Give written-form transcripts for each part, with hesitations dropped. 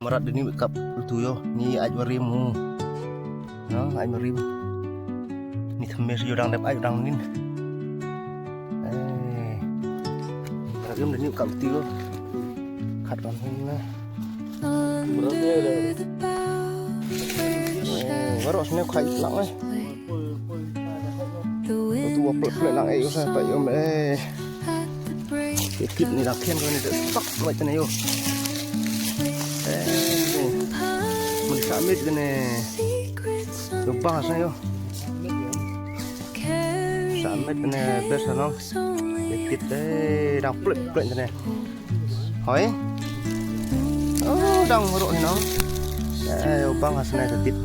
Marat ini kap tu yo ni aj marimu no aj marim ni themes yo dang dep aj dang nin marat yo ni kap tu yo khat ban hin na marat yo le marat sne khai lang ai tu wa plek lang ai yo sa pa yo me kit ni dak khen ko ni de sak mai tane yo Samit kene lupa saya yo samit kene best no dikit deh đang plek plek kene hỏi oh đang ngorok ni no lupa ngasih dikit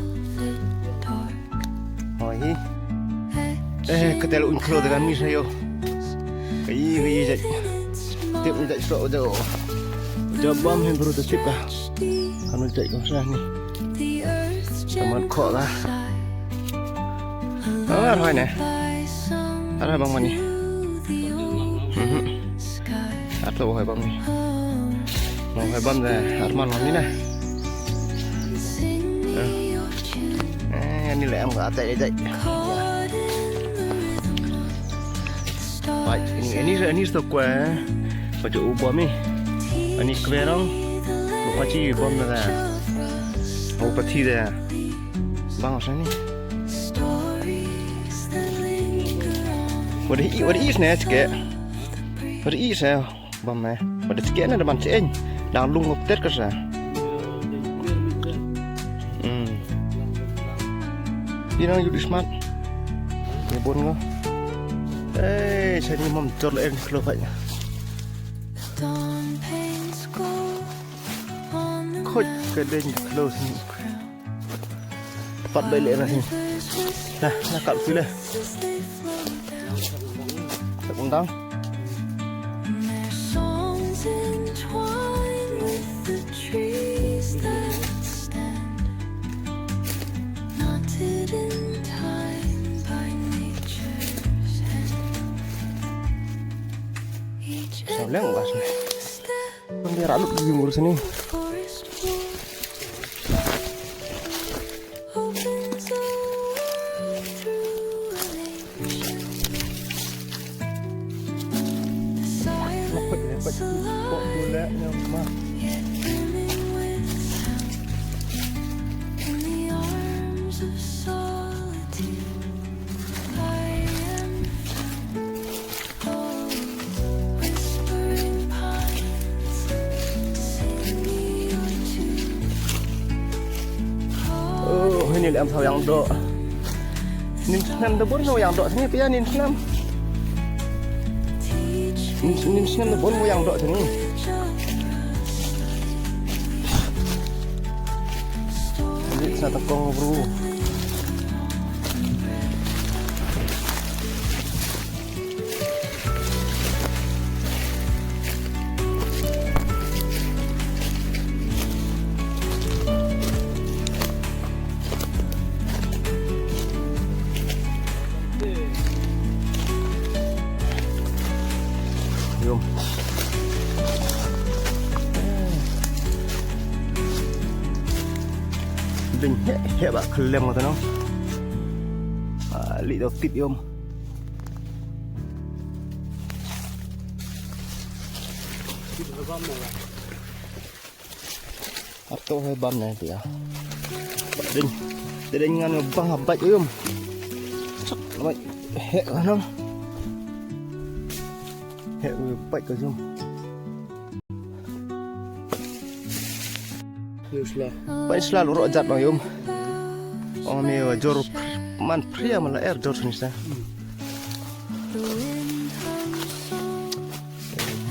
hỏi ketelu intro dengan mi saya yo kayi jadi tiap jadi so jauh jabam yang baru tercip kah kan jadi kosong nih teman kok lah thôi nè là bông này hát lâu hỏi bông này một hỏi bông là hát mòn như này như là em gã chạy dậy vậy ini stok quá và chỗ bom đi ini kue dong bukan sih bom lah mau pati deh bang asal ni what is nè sike what is nè bom nè what sike nè depan sen đang lung ngọc tết cái sao đi nào you smart ni bon ngô saya ni mom jor lain kalau vậy khôi cái đinh close bắt bậy lệ này nè nó cặn phía đây thật cũng đắng sao leng nggak sih kan dia ralut di ngurus ini kok boleh nyamah ini em thau yang do nin senam de bon yang do sini pia nin senam de bon yang do sini ini sa takong bro đinh hệ bạc lem của nó lị đầu tít yom atau hay bam này thì đinh để đinh ngăn băng hầm bạch yom chắc nó hệ của nó hệ bạch của yom Baik selalu rojat bang yum. Oh mewah jor man pria malah air jor sini sah.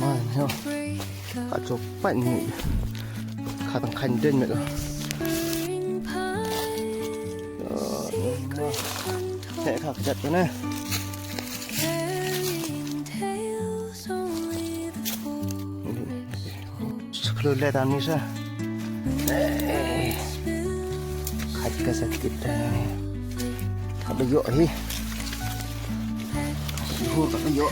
Man yo, kacau pan ni, kadang kanden mereka. Hei kak jat mana? Sekeluar letan ni sah. Khách cái sakit ada yuk hi hur ada yuk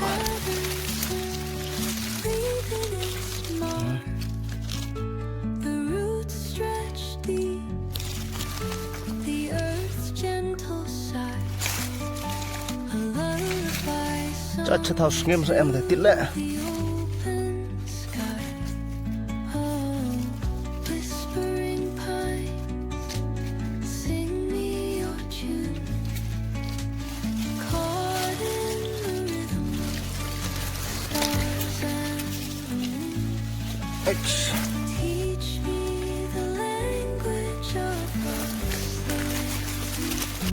cho cho thao xem em thấy tiết lệ X